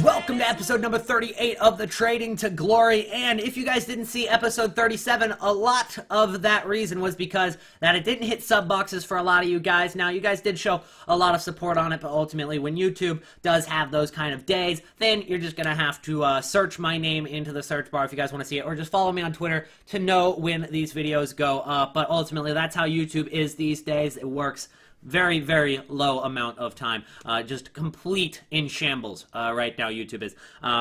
Welcome to episode number 38 of the Trading to Glory, and if you guys didn't see episode 37, a lot of that reason was because that it didn't hit sub boxes for a lot of you guys. Now, you guys did show a lot of support on it, but ultimately when YouTube does have those kind of days, then you're just gonna have to search my name into the search bar if you guys want to see it, or just follow me on Twitter to know when these videos go up. But ultimately, that's how YouTube is these days. It works very, very low amount of time. Just complete in shambles right now YouTube is.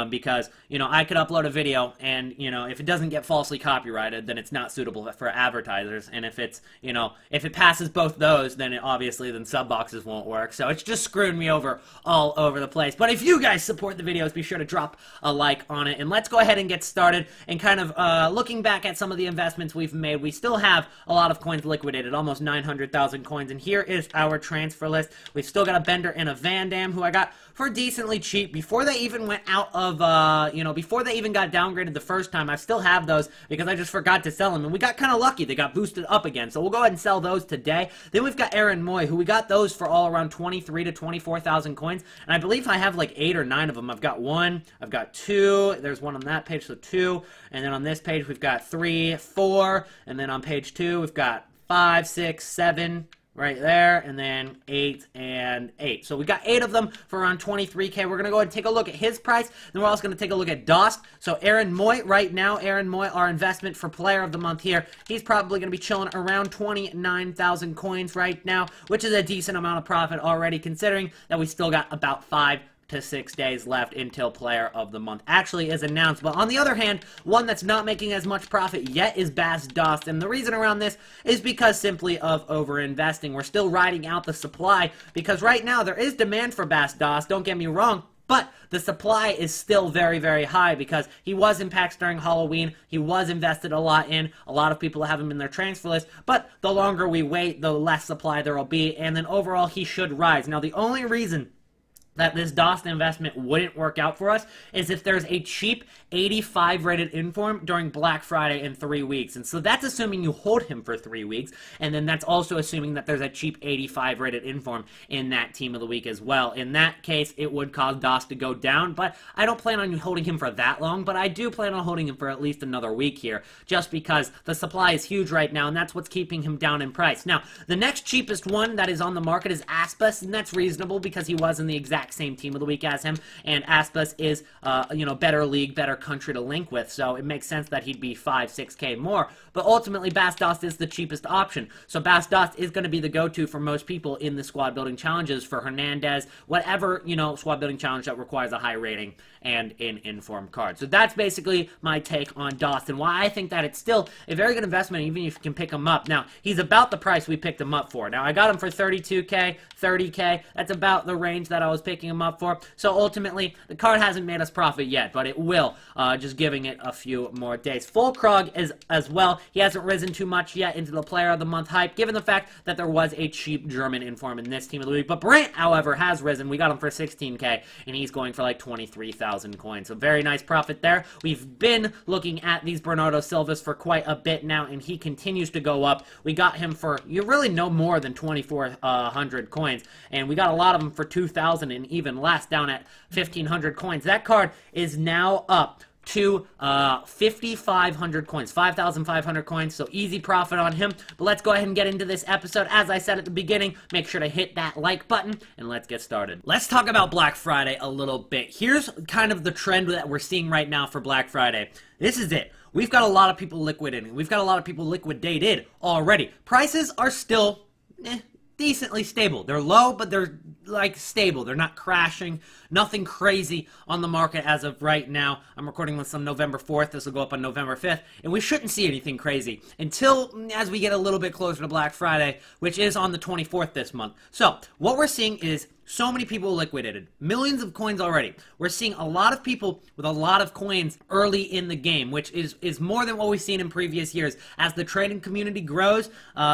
Because, you know, I could upload a video and, you know, if it doesn't get falsely copyrighted, then it's not suitable for advertisers. And if it's, you know, if it passes both those, then then sub boxes won't work. So it's just screwing me over all over the place. But if you guys support the videos, be sure to drop a like on it. And let's go ahead and get started. And kind of looking back at some of the investments we've made, we still have a lot of coins liquidated, almost 900,000 coins. And here is our transfer list. We've still got a Bender and a Van Dam, who I got for decently cheap before they even went out of, you know, before they even got downgraded the first time. I still have those because I just forgot to sell them, and we got kind of lucky. They got boosted up again, so we'll go ahead and sell those today. Then we've got Aaron Moy, who we got those for all around 23 to 24,000 coins, and I believe I have like 8 or 9 of them. I've got 1, I've got 2, there's one on that page, so 2, and then on this page we've got 3, 4, and then on page 2 we've got 5, 6, 7, right there, and then 8 and 8. So we got 8 of them for around 23K. We're going to go ahead and take a look at his price. Then we're also going to take a look at Dost. So Aaron Moy right now, Aaron Moy, our investment for player of the month here, he's probably going to be chilling around 29,000 coins right now, which is a decent amount of profit already, considering that we still got about 5 to 6 days left until player of the month actually is announced. But on the other hand, one that's not making as much profit yet is Bass Dost, and the reason around this is because simply of over investing. We're still riding out the supply because right now there is demand for Bass Dost, don't get me wrong, but the supply is still very, very high because he was in packs during Halloween. He was invested a lot in. A lot of people have him in their transfer list, but the longer we wait, the less supply there will be, and then overall he should rise. Now, the only reason that this Dost investment wouldn't work out for us is if there's a cheap 85 rated inform during Black Friday in 3 weeks. And so that's assuming you hold him for 3 weeks, and then that's also assuming that there's a cheap 85 rated inform in that team of the week as well. In that case, it would cause Dost to go down, but I don't plan on holding him for that long, but I do plan on holding him for at least another week here, just because the supply is huge right now, and that's what's keeping him down in price. Now, the next cheapest one that is on the market is Aspas, and that's reasonable because he was in the exact same team of the week as him, and Aspas is, you know, better league, better country to link with, so it makes sense that he'd be 5, 6K more, but ultimately Bass Dost is the cheapest option, so Bass Dost is going to be the go-to for most people in the squad building challenges for Hernandez, whatever, you know, squad building challenge that requires a high rating and an inform card. So that's basically my take on Dost and why I think that it's still a very good investment even if you can pick him up. Now, he's about the price we picked him up for. Now, I got him for 32K, 30K, that's about the range that I was picking him up for. So ultimately, the card hasn't made us profit yet, but it will, just giving it a few more days. Full Krog is as well. He hasn't risen too much yet into the player of the month hype, given the fact that there was a cheap German inform in this team of the week. But Brandt, however, has risen. We got him for 16K, and he's going for like 23,000 coins. So very nice profit there. We've been looking at these Bernardo Silvas for quite a bit now, and he continues to go up. We got him for, you really no more than 2,400 coins, and we got a lot of them for 2,000 and even less, down at 1,500 coins. That card is now up to 5,500 coins, 5,500 coins, so easy profit on him. But let's go ahead and get into this episode. As I said at the beginning, make sure to hit that like button, and let's get started. Let's talk about Black Friday a little bit. Here's kind of the trend that we're seeing right now for Black Friday. This is it. We've got a lot of people liquidating. We've got a lot of people liquidated already. Prices are still decently stable. They're low, but they're like stable. They're not crashing. Nothing crazy on the market as of right now. I'm recording this on November 4th. This will go up on November 5th. And we shouldn't see anything crazy until as we get a little bit closer to Black Friday, which is on the 24th this month. So what we're seeing is so many people liquidated. Millions of coins already. We're seeing a lot of people with a lot of coins early in the game, which is more than what we've seen in previous years. As the trading community grows,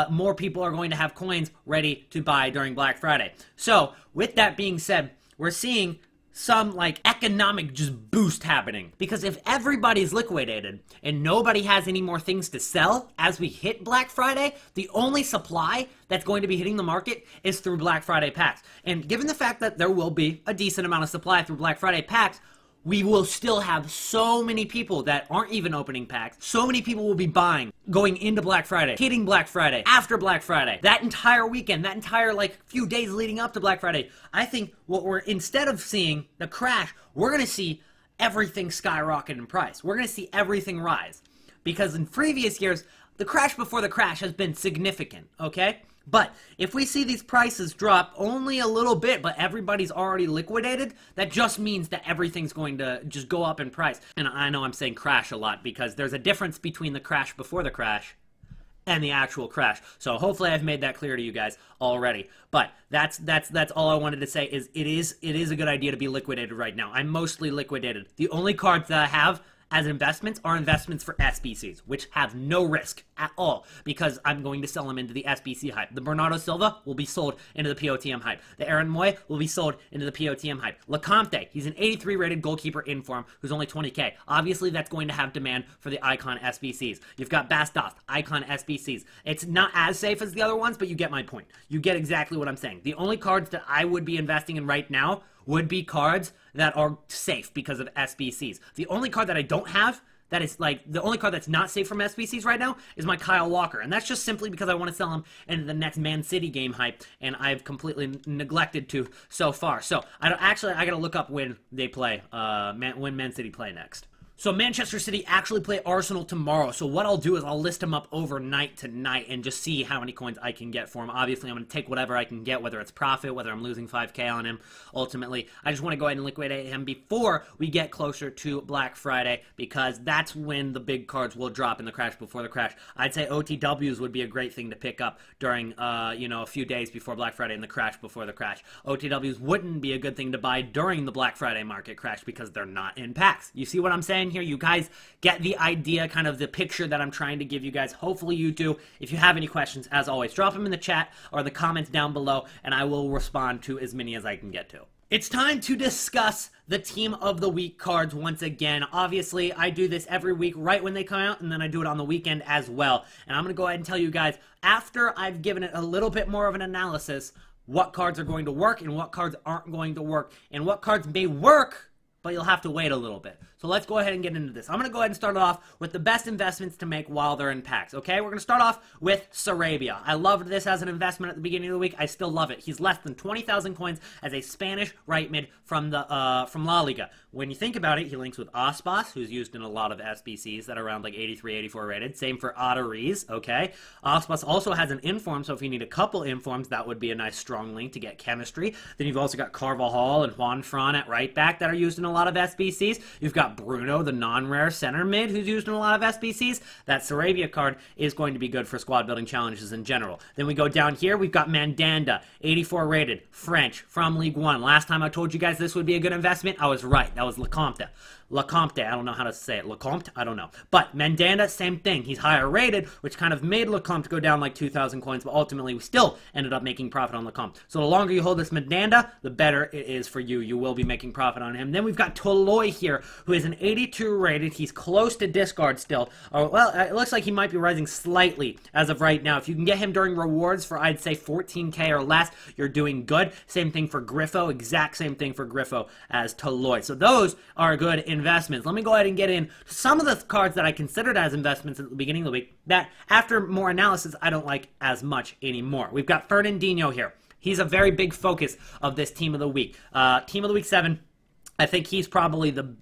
more people are going to have coins ready to buy during Black Friday. So, with that being said, we're seeing some like economic just boost happening, because if everybody's liquidated and nobody has any more things to sell as we hit Black Friday, the only supply that's going to be hitting the market is through Black Friday packs. And given the fact that there will be a decent amount of supply through Black Friday packs, we will still have so many people that aren't even opening packs. So many people will be buying, going into Black Friday, hitting Black Friday, after Black Friday, that entire weekend, that entire like few days leading up to Black Friday. I think what we're, instead of seeing the crash, we're going to see everything skyrocket in price. We're going to see everything rise. Because in previous years, the crash before the crash has been significant, okay? But if we see these prices drop only a little bit, but everybody's already liquidated, that just means that everything's going to just go up in price. And I know I'm saying crash a lot because there's a difference between the crash before the crash and the actual crash. So hopefully I've made that clear to you guys already. But that's all I wanted to say is it is a good idea to be liquidated right now. I'm mostly liquidated. The only cards that I have as investments are investments for SBCs, which have no risk at all because I'm going to sell them into the SBC hype. The Bernardo Silva will be sold into the POTM hype. The Aaron Moy will be sold into the POTM hype. Lecomte, he's an 83 rated goalkeeper in form who's only 20k. Obviously, that's going to have demand for the Icon SBCs. You've got Bastos, Icon SBCs. It's not as safe as the other ones, but you get my point. You get exactly what I'm saying. The only cards that I would be investing in right now would be cards that are safe because of SBCs. The only card that I don't have that is like the only card that's not safe from SBCs right now is my Kyle Walker, and that's just simply because I want to sell him into the next Man City game hype, and I've completely neglected to so far. So I gotta look up when they play, when Man City play next. So Manchester City actually play Arsenal tomorrow. So what I'll do is I'll list him up overnight tonight and just see how many coins I can get for him. Obviously, I'm going to take whatever I can get, whether it's profit, whether I'm losing 5k on him. Ultimately, I just want to go ahead and liquidate him before we get closer to Black Friday because that's when the big cards will drop in the crash before the crash. I'd say OTWs would be a great thing to pick up during, a few days before Black Friday and the crash before the crash. OTWs wouldn't be a good thing to buy during the Black Friday market crash because they're not in packs. You see what I'm saying here? You guys get the idea, kind of the picture that I'm trying to give you guys. Hopefully you do. If you have any questions, as always, drop them in the chat or the comments down below, and I will respond to as many as I can get to. It's time to discuss the Team of the Week cards once again. Obviously, I do this every week right when they come out, and then I do it on the weekend as well. And I'm going to go ahead and tell you guys, after I've given it a little bit more of an analysis, what cards are going to work and what cards aren't going to work, and what cards may work, but you'll have to wait a little bit. So let's go ahead and get into this. I'm going to go ahead and start off with the best investments to make while they're in packs, okay? We're going to start off with Sarabia. I loved this as an investment at the beginning of the week. I still love it. He's less than 20,000 coins as a Spanish right mid from La Liga. When you think about it, he links with Aspas, who's used in a lot of SBCs that are around like 83, 84 rated. Same for Otteriz, okay? Aspas also has an inform, so if you need a couple informs, that would be a nice strong link to get chemistry. Then you've also got Carvajal and Juan Fran at right back that are used in a lot of SBCs. You've got Bruno, the non-rare center mid, who's used in a lot of SBCs. That Sarabia card is going to be good for squad building challenges in general. Then we go down here, we've got Mandanda, 84 rated, French, from League One. Last time I told you guys this would be a good investment, I was right. That was Lecomte. Lecomte, I don't know how to say it. Lecomte? I don't know. But Mandanda, same thing. He's higher rated, which kind of made Lecomte go down like 2,000 coins, but ultimately we still ended up making profit on Lecomte. So the longer you hold this Mandanda, the better it is for you. You will be making profit on him. Then we've got Toloi here, who is an 82 rated. He's close to discard still. Well, it looks like he might be rising slightly as of right now. If you can get him during rewards for, I'd say, 14k or less, you're doing good. Same thing for Griffo. Exact same thing for Griffo as Toloi. So those are good investments. Let me go ahead and get in some of the cards that I considered as investments at the beginning of the week that, after more analysis, I don't like as much anymore. We've got Fernandinho here. He's a very big focus of this Team of the Week. Team of the Week 7. I think he's probably the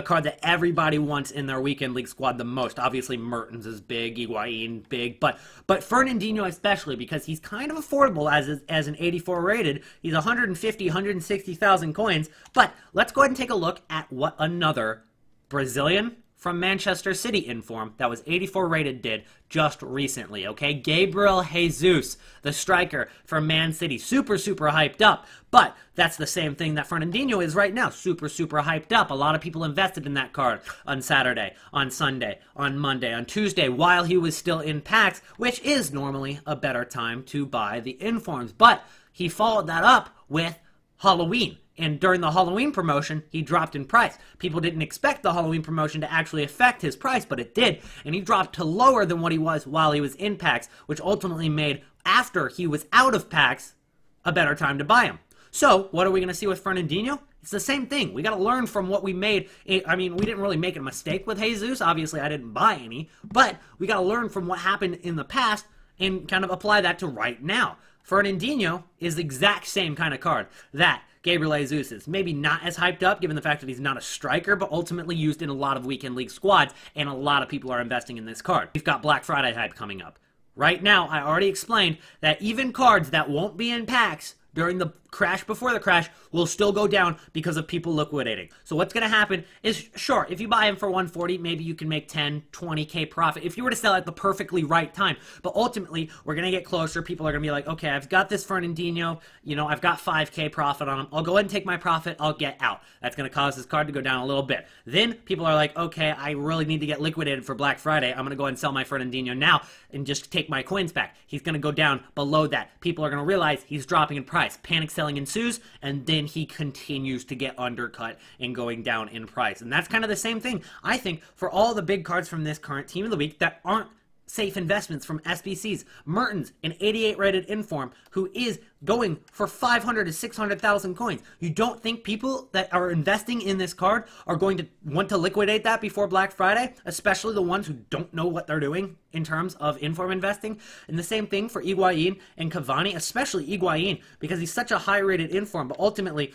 card that everybody wants in their weekend league squad the most. Obviously, Mertens is big, Higuain big, but Fernandinho especially because he's kind of affordable as an 84 rated. He's 150, 160,000 coins. But let's go ahead and take a look at what another Brazilian from Manchester City inform that was 84 rated did just recently, okay? Gabriel Jesus, the striker from Man City. Super, super hyped up. But that's the same thing that Fernandinho is right now. Super, super hyped up. A lot of people invested in that card on Saturday, on Sunday, on Monday, on Tuesday, while he was still in packs, which is normally a better time to buy the informs. But he followed that up with Halloween. And during the Halloween promotion, he dropped in price. People didn't expect the Halloween promotion to actually affect his price, but it did. And he dropped to lower than what he was while he was in packs, which ultimately made, after he was out of packs, a better time to buy him. So, what are we going to see with Fernandinho? It's the same thing. We got to learn from what we made. I mean, we didn't really make a mistake with Jesus. Obviously, I didn't buy any. But we got to learn from what happened in the past and kind of apply that to right now. Fernandinho is the exact same kind of card that Gabriel Jesus is. Maybe not as hyped up given the fact that he's not a striker, but ultimately used in a lot of weekend league squads, and a lot of people are investing in this card. We've got Black Friday hype coming up. Right now, I already explained that even cards that won't be in packs during the crash before the crash will still go down because of people liquidating. So what's going to happen is, sure, if you buy him for 140, maybe you can make 10, 20K profit if you were to sell at the perfectly right time. But ultimately, we're going to get closer. People are going to be like, okay, I've got this Fernandinho, you know, I've got 5K profit on him. I'll go ahead and take my profit. I'll get out. That's going to cause this card to go down a little bit. Then people are like, okay, I really need to get liquidated for Black Friday. I'm going to go ahead and sell my Fernandinho now and just take my coins back. He's going to go down below that. People are going to realize he's dropping in price. Panic selling ensues, and then he continues to get undercut and going down in price. And that's kind of the same thing, I think, for all the big cards from this current Team of the Week that aren't safe investments from SBCs. Mertens, an 88 rated inform, who is going for 500 to 600,000 coins. You don't think people that are investing in this card are going to want to liquidate that before Black Friday, especially the ones who don't know what they're doing in terms of inform investing? And the same thing for Higuain and Cavani, especially Higuain, because he's such a high rated inform, but ultimately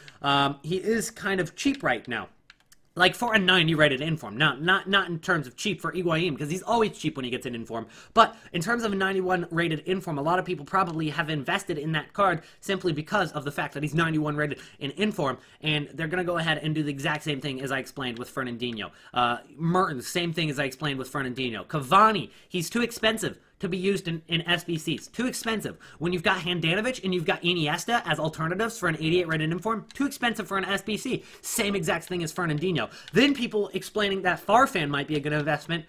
he is kind of cheap right now. Like for a 90 rated inform, not in terms of cheap for Higuain, because he's always cheap when he gets an inform, but in terms of a 91 rated inform, a lot of people probably have invested in that card simply because of the fact that he's 91 rated in inform, and they're going to go ahead and do the exact same thing as I explained with Fernandinho. Mertens, same thing as I explained with Fernandinho. Cavani, he's too expensive to be used in SBCs. Too expensive. When you've got Handanovic and you've got Iniesta as alternatives for an 88 rated inform, too expensive for an SBC. Same exact thing as Fernandinho. Then people explaining that Farfan might be a good investment,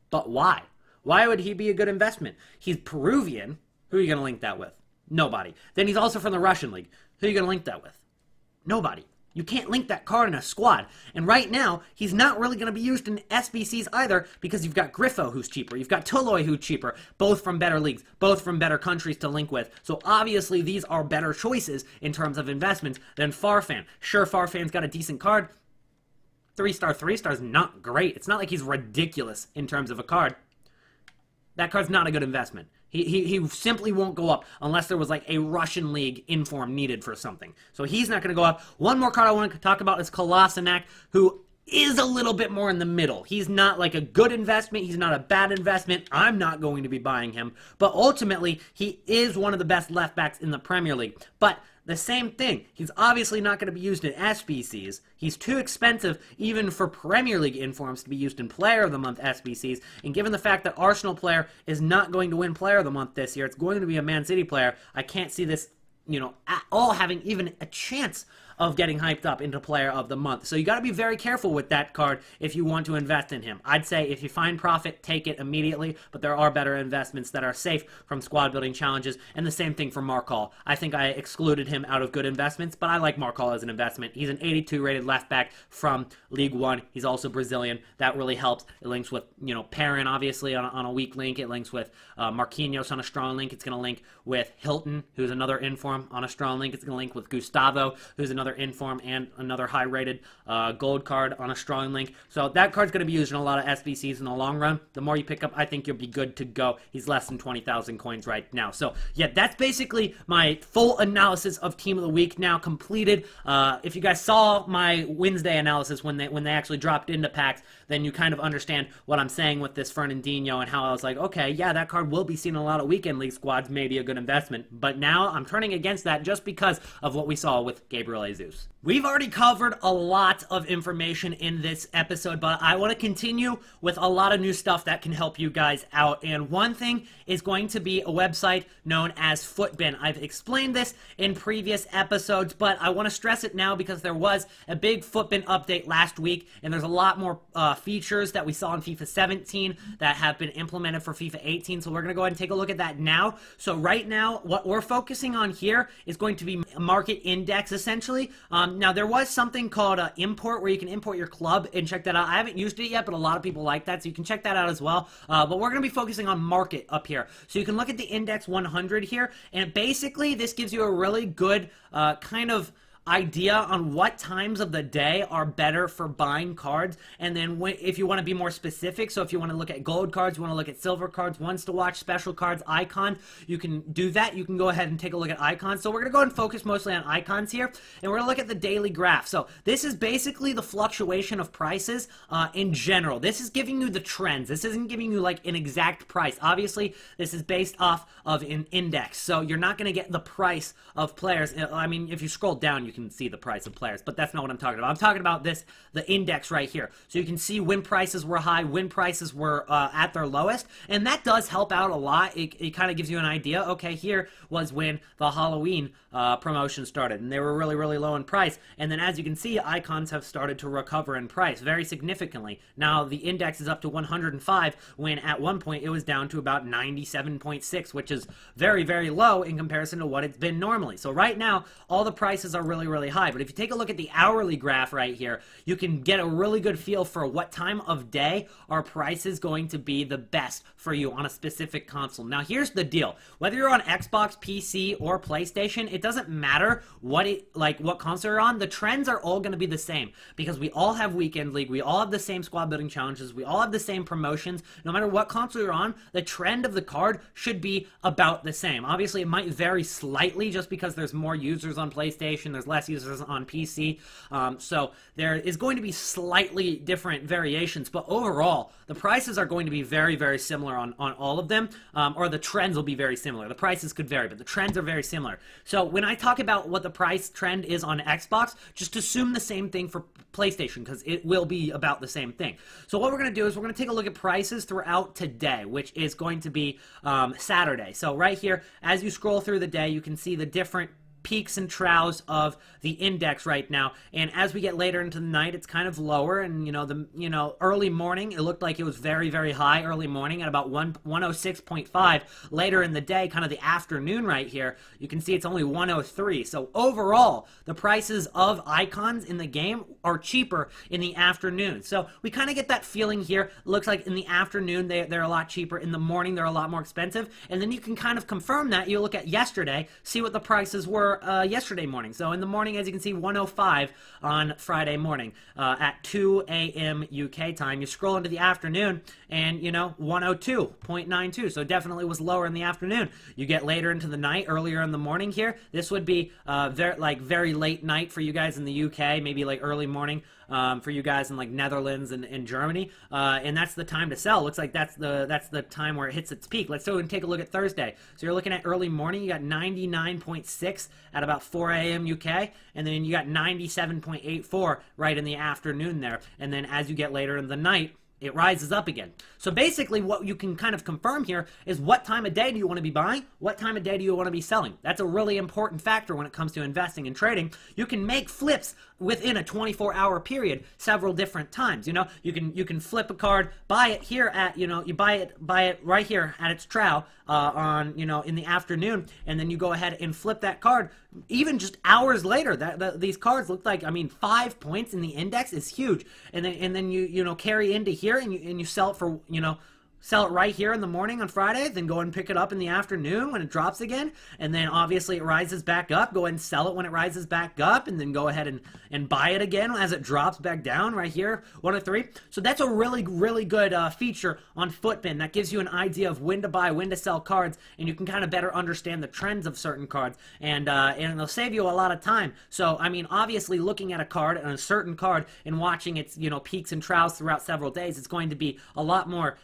but why? Why would he be a good investment? He's Peruvian. Who are you going to link that with? Nobody. Then he's also from the Russian league. Who are you going to link that with? Nobody. You can't link that card in a squad. And right now, he's not really going to be used in SBCs either, because you've got Griffo, who's cheaper. You've got Toloi, who's cheaper. Both from better leagues. Both from better countries to link with. So obviously, these are better choices in terms of investments than Farfan. Sure, Farfan's got a decent card. 3-star, 3-star's not great. It's not like he's ridiculous in terms of a card. That card's not a good investment. He simply won't go up unless there was like a Russian league inform needed for something. So he's not going to go up. One more card I want to talk about is Kolasinac, who is a little bit more in the middle. He's not like a good investment. He's not a bad investment. I'm not going to be buying him. But ultimately, he is one of the best left backs in the Premier League. But the same thing. He's obviously not going to be used in SBCs. He's too expensive even for Premier League informs to be used in Player of the Month SBCs. And given the fact that Arsenal player is not going to win Player of the Month this year, it's going to be a Man City player, I can't see this, you know, at all having even a chance of getting hyped up into Player of the Month. So you got to be very careful with that card if you want to invest in him. I'd say if you find profit, take it immediately, but there are better investments that are safe from squad building challenges, and the same thing for MARQUEE. I think I excluded him out of good investments, but I like MARQUEE as an investment. He's an 82 rated left back from League One. He's also Brazilian. That really helps. It links with, you know, Perrin, obviously, on a weak link. It links with Marquinhos on a strong link. It's going to link with Hilton, who's another inform on a strong link. It's going to link with Gustavo, who's another inform and another high-rated gold card on a strong link. So that card's going to be used in a lot of SBCs in the long run. The more you pick up, I think you'll be good to go. He's less than 20,000 coins right now. So yeah, that's basically my full analysis of Team of the Week now completed. If you guys saw my Wednesday analysis when they actually dropped into packs, then you kind of understand what I'm saying with this Fernandinho and how I was like, okay, yeah, that card will be seen in a lot of weekend league squads, maybe a good investment. But now I'm turning against that just because of what we saw with Gabriel Jesus. We've already covered a lot of information in this episode, but I want to continue with a lot of new stuff that can help you guys out. And one thing is going to be a website known as FootBin. I've explained this in previous episodes, but I want to stress it now because there was a big FootBin update last week, and there's a lot more features that we saw in FIFA 17 that have been implemented for FIFA 18, so we're going to go ahead and take a look at that now. So right now, what we're focusing on here is going to be a market index, essentially. Now, there was something called import, where you can import your club and check that out. I haven't used it yet, but a lot of people like that, so you can check that out as well. But we're going to be focusing on market up here. So you can look at the index 100 here, and basically this gives you a really good kind of idea on what times of the day are better for buying cards, and then if you want to be more specific, so if you want to look at gold cards, you want to look at silver cards, ones to watch, special cards, icons, you can do that. You can go ahead and take a look at icons. So we're going to go and focus mostly on icons here, and we're going to look at the daily graph. So this is basically the fluctuation of prices in general. This is giving you the trends. This isn't giving you like an exact price. Obviously, this is based off of an index, so you're not going to get the price of players. I mean, if you scroll down, you can see the price of players, but that's not what I'm talking about. I'm talking about the index right here. So you can see when prices were high, when prices were at their lowest, and that does help out a lot. It kind of gives you an idea. Okay, here was when the Halloween promotion started, and they were really, really low in price, and then as you can see, icons have started to recover in price very significantly. Now the index is up to 105, when at one point it was down to about 97.6, which is very, very low in comparison to what it's been normally. So right now, all the prices are really, really high. But if you take a look at the hourly graph right here, you can get a really good feel for what time of day are prices going to be the best for you on a specific console. Now here's the deal. Whether you're on Xbox, PC, or PlayStation, it doesn't matter what console you're on. The trends are all going to be the same, because we all have Weekend League, we all have the same squad building challenges, we all have the same promotions. No matter what console you're on, the trend of the card should be about the same. Obviously, it might vary slightly just because there's more users on PlayStation, there's less users on PC, so there is going to be slightly different variations, but overall, the prices are going to be very, very similar on all of them, or the trends will be very similar. The prices could vary, but the trends are very similar. So when I talk about what the price trend is on Xbox, just assume the same thing for PlayStation, because it will be about the same thing. So what we're going to do is we're going to take a look at prices throughout today, which is going to be Saturday. So right here, as you scroll through the day, you can see the different peaks and troughs of the index right now, and as we get later into the night, it's kind of lower, and early morning, it looked like it was very, very high early morning at about 106.5. Later in the day, kind of the afternoon right here, you can see it's only 103. So overall, the prices of icons in the game are cheaper in the afternoon. So we kind of get that feeling here. It looks like in the afternoon they're a lot cheaper. In the morning they're a lot more expensive, and then you can kind of confirm that. You look at yesterday, see what the prices were yesterday morning. So in the morning, as you can see, 105 on Friday morning at 2 a.m. UK time. You scroll into the afternoon, and 102.92. So definitely was lower in the afternoon. You get later into the night, earlier in the morning here. This would be very late night for you guys in the UK, maybe like early morning for you guys in like Netherlands and Germany, and that's the time to sell. Looks like that's the time where it hits its peak. Let's go and take a look at Thursday. So you're looking at early morning. You got 99.6 at about 4 a.m. UK, and then you got 97.84 right in the afternoon there. And then as you get later in the night, it rises up again. So basically what you can kind of confirm here is what time of day do you want to be buying? What time of day do you want to be selling? That's a really important factor when it comes to investing and trading. You can make flips within a 24-hour period several different times. You can flip a card, buy it here at, you buy it right here at its trough on, in the afternoon, and then you go ahead and flip that card even just hours later. These cards look like, 5 points in the index is huge, and then you carry into here, and you sell it for, sell it right here in the morning on Friday, then go and pick it up in the afternoon when it drops again, and then obviously it rises back up. Go ahead and sell it when it rises back up, and then go ahead and buy it again as it drops back down right here, 103. So that's a really, really good feature on FootBin. That gives you an idea of when to buy, when to sell cards, and you can kind of better understand the trends of certain cards, and it'll save you a lot of time. So, obviously looking at a card, and a certain card, and watching its, peaks and troughs throughout several days, it's going to be a lot more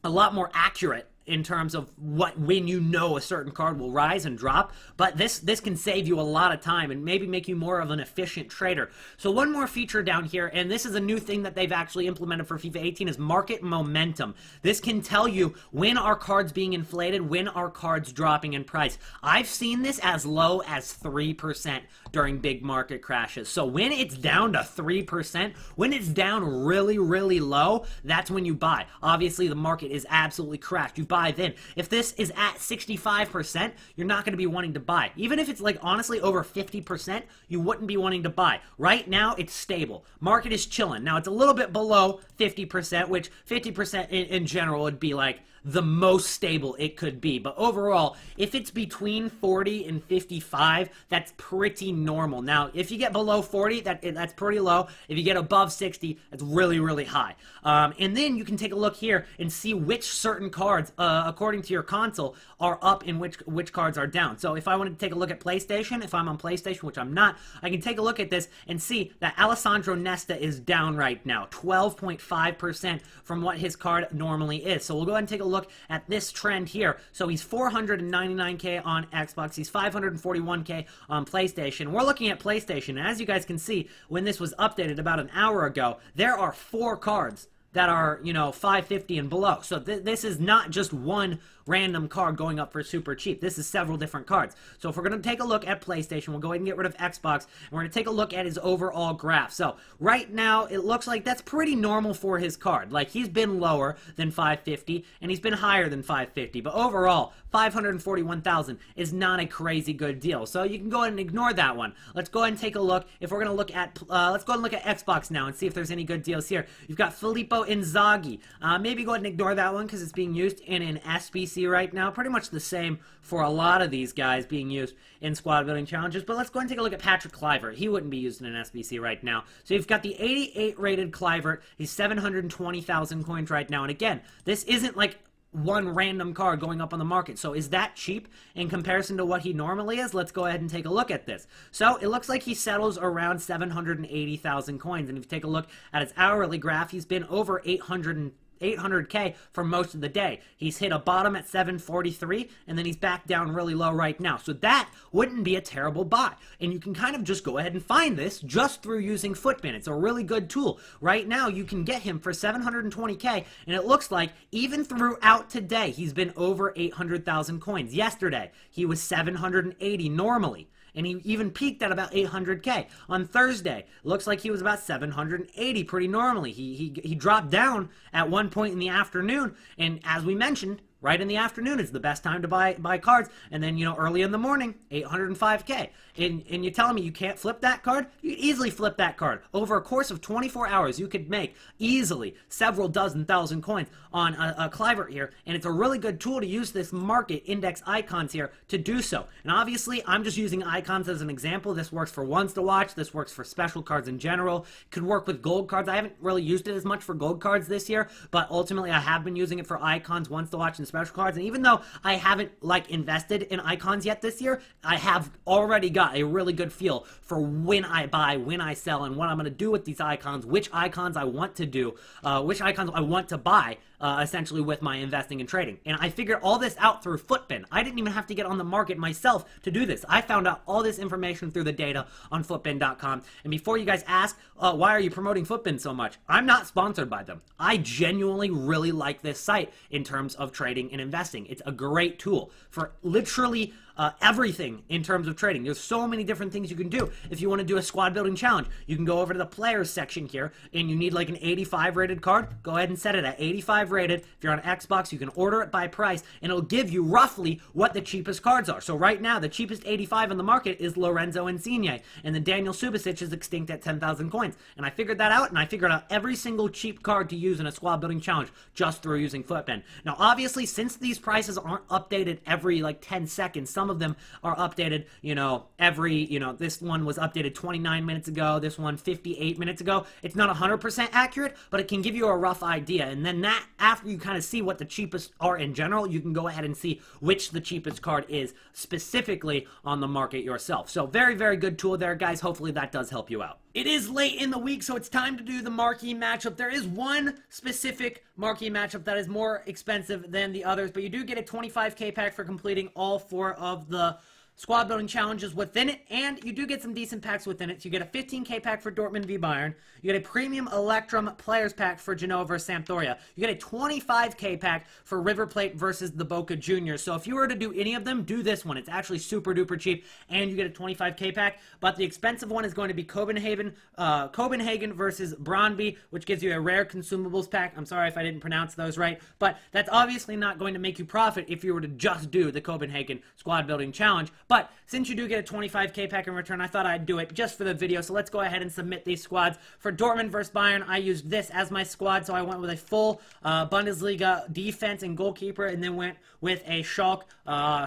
a lot more accurate in terms of when a certain card will rise and drop. But this can save you a lot of time and maybe make you more of an efficient trader. So one more feature down here, and this is a new thing that they've actually implemented for FIFA 18, is market momentum. This can tell you when are cards being inflated, when are cards dropping in price. I've seen this as low as 3% during big market crashes. So when it's down to 3%, when it's down really, really low, that's when you buy. Obviously, the market is absolutely crashed. You buy then. If this is at 65%, you're not going to be wanting to buy. Even if it's like honestly over 50%, you wouldn't be wanting to buy. Right now, it's stable. Market is chilling. Now, it's a little bit below 50%, which 50% in general would be like the most stable it could be. But overall, if it's between 40 and 55, that's pretty normal. Now, if you get below 40, that's pretty low. If you get above 60, that's really, really high. And then you can take a look here and see which certain cards, according to your console, are up and which cards are down. So if I wanted to take a look at PlayStation, if I'm on PlayStation, which I'm not, I can take a look at this and see that Alessandro Nesta is down right now, 12.5% from what his card normally is. So we'll go ahead and take a look at this trend here. So he's 499K on Xbox, he's 541K on PlayStation. We're looking at PlayStation, and as you guys can see, when this was updated about an hour ago, there are 4 cards that are, you know, 550 and below. So this is not just one random card going up for super cheap. This is several different cards. So if we're going to take a look at PlayStation, we'll go ahead and get rid of Xbox, and we're going to take a look at his overall graph. So right now, it looks like that's pretty normal for his card. Like, he's been lower than 550, and he's been higher than 550. But overall, 541,000 is not a crazy good deal. So you can go ahead and ignore that one. Let's go ahead and take a look. If we're going to look at, let's go ahead and look at Xbox now and see if there's any good deals here. You've got Filippo Inzaghi. Maybe go ahead and ignore that one because it's being used in an SBC right now. Pretty much the same for a lot of these guys being used in squad building challenges. But let's go ahead and take a look at Patrick Kluivert. He wouldn't be used in an SBC right now. So you've got the 88 rated Kluivert. He's 720,000 coins right now. And again, this isn't like one random card going up on the market. So is that cheap in comparison to what he normally is? Let's go ahead and take a look at this. So it looks like he settles around 780,000 coins. And if you take a look at his hourly graph, he's been over 800K for most of the day. He's hit a bottom at 743, and then he's back down really low right now. So that wouldn't be a terrible buy. And you can kind of just go ahead and find this just through using FootBin. It's a really good tool. Right now, you can get him for 720K, and it looks like even throughout today, he's been over 800,000 coins. Yesterday, he was 780 normally. And he even peaked at about 800K. On Thursday, looks like he was about 780 pretty normally. He dropped down at one point in the afternoon, and as we mentioned, right in the afternoon is the best time to buy cards. And then, you know, early in the morning, 805K. And you're telling me you can't flip that card? You can easily flip that card. Over a course of 24 hours, you could make easily several dozen thousand coins on a Kluivert here. And it's a really good tool to use this market index icons here to do so. And obviously, I'm just using icons as an example. This works for ones to watch. This works for special cards in general. It could work with gold cards. I haven't really used it as much for gold cards this year, but ultimately I have been using it for icons, ones to watch, and special cards. And even though I haven't like invested in icons yet this year, I have already got a really good feel for when I buy, when I sell, and what I'm going to do with these icons, which icons I want to do, which icons I want to buy, essentially with my investing and trading. And I figured all this out through FootBin. I didn't even have to get on the market myself to do this. I found out all this information through the data on FootBin.com. And before you guys ask, why are you promoting FootBin so much? I'm not sponsored by them. I genuinely really like this site in terms of trading and investing. It's a great tool for literally everything in terms of trading. There's so many different things you can do. If you want to do a squad building challenge, you can go over to the players section here, and you need like an 85 rated card. Go ahead and set it at 85 rated. If you're on Xbox, you can order it by price, and it'll give you roughly what the cheapest cards are. So right now, the cheapest 85 on the market is Lorenzo Insigne, and the Daniel Subasic is extinct at 10,000 coins. And I figured that out, and I figured out every single cheap card to use in a squad building challenge just through using FootBin. Now, obviously, since these prices aren't updated every like 10 seconds, some of them are updated, you know, every, you know, this one was updated 29 minutes ago, this one 58 minutes ago. It's not 100% accurate, but it can give you a rough idea. And then that, after you kind of see what the cheapest are in general, you can go ahead and see which the cheapest card is specifically on the market yourself. So very, very good tool there, guys. Hopefully that does help you out. It is late in the week, so it's time to do the marquee matchup. There is one specific marquee matchup that is more expensive than the others, but you do get a 25K pack for completing all 4 of the squad building challenges within it, and you do get some decent packs within it. So you get a 15K pack for Dortmund v Bayern, you get a premium Electrum players pack for Genoa versus Sampdoria, you get a 25K pack for River Plate versus the Boca Juniors. So if you were to do any of them, do this one. It's actually super duper cheap, and you get a 25K pack, but the expensive one is going to be Copenhagen versus Brøndby, which gives you a rare consumables pack. I'm sorry if I didn't pronounce those right, but that's obviously not going to make you profit if you were to just do the Copenhagen squad building challenge. But since you do get a 25k pack in return, I thought I'd do it just for the video. So let's go ahead and submit these squads. For Dortmund versus Bayern, I used this as my squad, so I went with a full Bundesliga defense and goalkeeper, and then went with a Schalke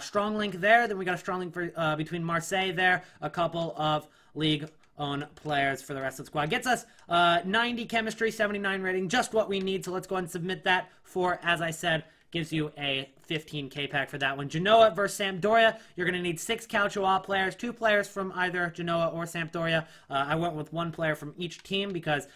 strong link there. Then we got a strong link for between Marseille there, a couple of League on players for the rest of the squad. Gets us 90 chemistry, 79 rating, just what we need. So let's go ahead and submit that for, as I said, gives you a 15k pack for that one. Genoa versus Sampdoria, you're going to need 6 Calcio players, 2 players from either Genoa or Sampdoria. I went with 1 player from each team because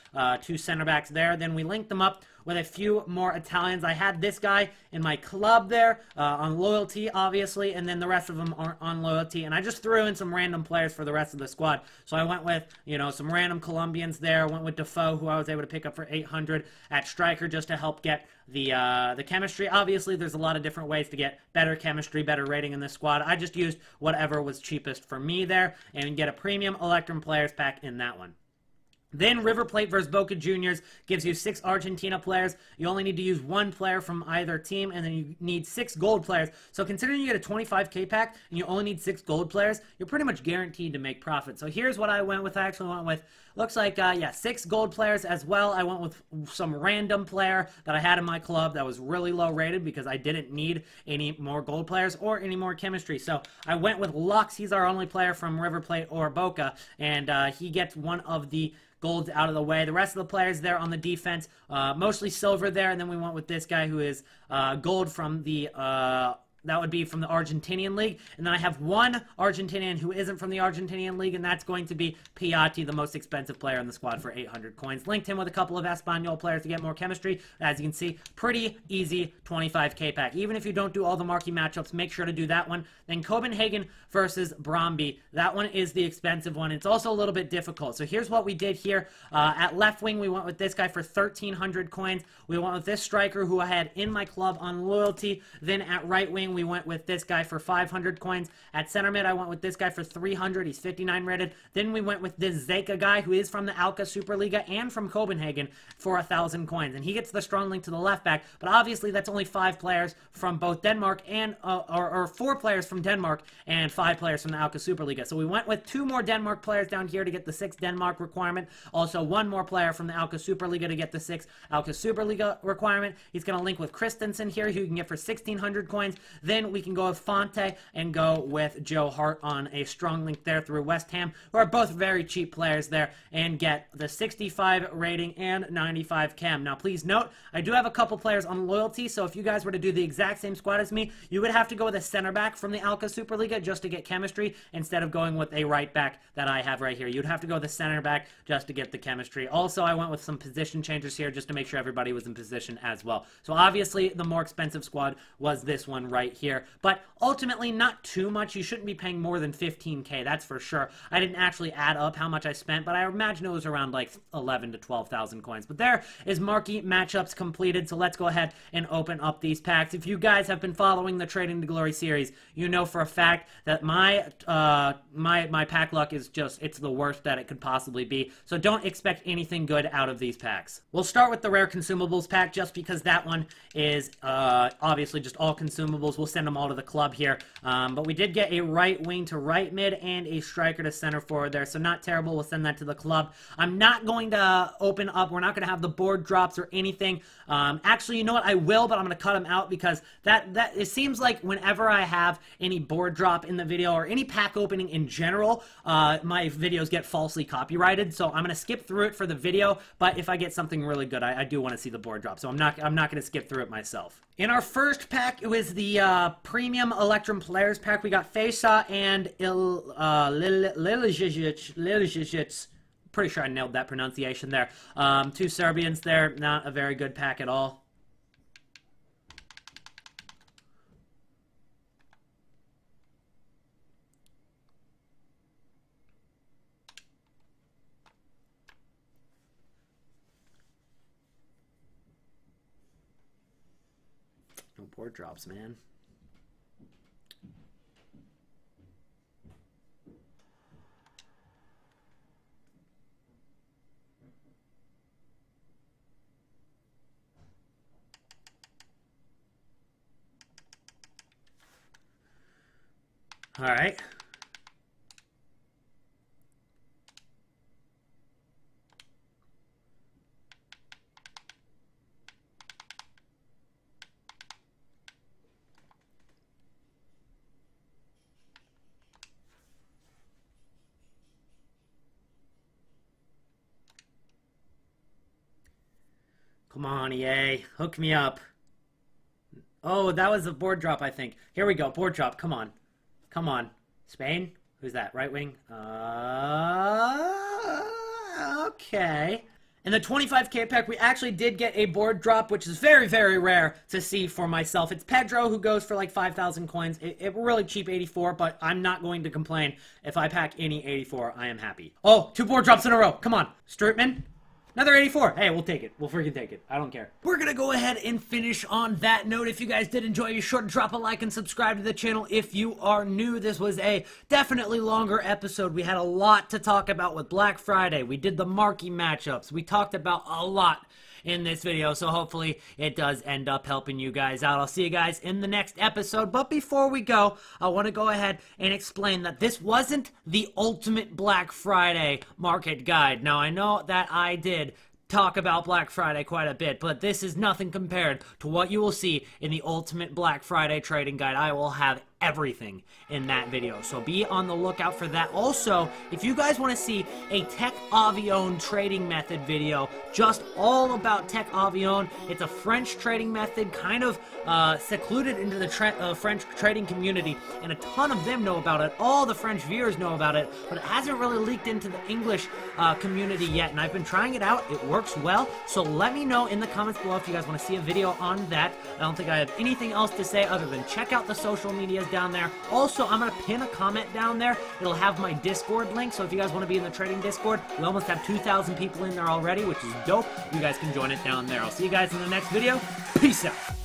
2 center backs there. Then we linked them up with a few more Italians. I had this guy in my club there on loyalty, obviously, and then the rest of them aren't on loyalty. And I just threw in some random players for the rest of the squad. So I went with, you know, some random Colombians there. Went with Defoe, who I was able to pick up for 800 at striker, just to help get the chemistry. Obviously, there's a lot of different ways to get better chemistry, better rating in this squad. I just used whatever was cheapest for me there and get a premium Electrum players pack in that one. Then River Plate versus Boca Juniors gives you 6 Argentina players. You only need to use 1 player from either team, and then you need 6 gold players. So considering you get a 25k pack and you only need 6 gold players, you're pretty much guaranteed to make profit. So here's what I went with. I actually went with, looks like, yeah, 6 gold players as well. I went with some random player that I had in my club that was really low rated because I didn't need any more gold players or any more chemistry. So I went with Lux. He's our only player from River Plate or Boca, and he gets one of the golds out of the way. The rest of the players there on the defense, mostly silver there, and then we went with this guy who is gold from the that would be from the Argentinian League. And then I have 1 Argentinian who isn't from the Argentinian League, and that's going to be Piatti, the most expensive player in the squad, for 800 coins. Linked him with a couple of Espanyol players to get more chemistry. As you can see, pretty easy 25k pack. Even if you don't do all the marquee matchups, make sure to do that one. Then Copenhagen versus Brøndby. That one is the expensive one. It's also a little bit difficult. So here's what we did here. At left wing, we went with this guy for 1,300 coins. We went with this striker who I had in my club on loyalty. Then at right wing, we went with this guy for 500 coins. At center mid, I went with this guy for 300. He's 59 rated. Then we went with this Zeka guy who is from the Alka Superliga and from Copenhagen for 1,000 coins. And he gets the strong link to the left back. But obviously, that's only 5 players from both Denmark and, or 4 players from Denmark and 5 players from the Alka Superliga. So we went with 2 more Denmark players down here to get the 6 Denmark requirement. Also, 1 more player from the Alka Superliga to get the 6 Alka Superliga requirement. He's going to link with Christensen here, who you can get for 1,600 coins. Then we can go with Fonte and go with Joe Hart on a strong link there through West Ham, who are both very cheap players there, and get the 65 rating and 95 chem. Now, please note, I do have a couple players on loyalty, so if you guys were to do the exact same squad as me, you would have to go with a center back from the Alka Superliga just to get chemistry, instead of going with a right back that I have right here. You'd have to go with the center back just to get the chemistry. Also, I went with some position changes here just to make sure everybody was in position as well. So obviously, the more expensive squad was this one right here. But ultimately, not too much. You shouldn't be paying more than 15k, that's for sure. I didn't actually add up how much I spent, but I imagine it was around like 11 to 12,000 coins. But there is marquee matchups completed, so let's go ahead and open up these packs. If you guys have been following the Trading to Glory series, you know for a fact that my pack luck is just, it's the worst that it could possibly be. So don't expect anything good out of these packs. We'll start with the rare consumables pack, just because that one is obviously just all consumables. We'll send them all to the club here. But we did get a right wing to right mid and a striker to center forward there, so not terrible. We'll send that to the club. I'm not going to open up. We're not going to have the board drops or anything. Actually, you know what? I will, but I'm going to cut them out because that it seems like whenever I have any board drop in the video or any pack opening in general, my videos get falsely copyrighted. So I'm going to skip through it for the video. But if I get something really good, I do want to see the board drop. So I'm not going to skip through it myself. In our first pack, it was the Premium Electrum Players pack. We got Fesa and Lilijic. Pretty sure I nailed that pronunciation there. 2 Serbians there. Not a very good pack at all. No board drops, man. All right. Come on, EA. Hook me up. Oh, that was a board drop, I think. Here we go. Board drop. Come on. Come on. Spain? Who's that? Right wing? Okay. In the 25k pack, we actually did get a board drop, which is very, very rare to see for myself. It's Pedro, who goes for like 5,000 coins. It really cheap 84, but I'm not going to complain. If I pack any 84, I am happy. Oh, 2 board drops in a row. Come on. Strootman. Another 84. Hey, we'll take it. We'll freaking take it. I don't care. We're gonna go ahead and finish on that note. If you guys did enjoy, be sure to drop a like and subscribe to the channel if you are new. This was a definitely longer episode. We had a lot to talk about with Black Friday. We did the marquee matchups. We talked about a lot in this video, so hopefully it does end up helping you guys out. I'll see you guys in the next episode, but before we go, I want to go ahead and explain that this wasn't the ultimate Black Friday market guide. Now, I know that I did talk about Black Friday quite a bit, but this is nothing compared to what you will see in the ultimate Black Friday trading guide. I will have everything in that video, so be on the lookout for that. Also, if you guys want to see a Tech Avion trading method video, just all about Tech Avion, it's a French trading method, kind of secluded into the French trading community, and a ton of them know about it. All the French viewers know about it, but it hasn't really leaked into the English community yet, and I've been trying it out. It works well, so let me know in the comments below if you guys want to see a video on that. I don't think I have anything else to say other than check out the social medias down there. Also, I'm going to pin a comment down there. It'll have my Discord link, so if you guys want to be in the trading Discord, we almost have 2,000 people in there already, which is dope. You guys can join it down there. I'll see you guys in the next video. Peace out.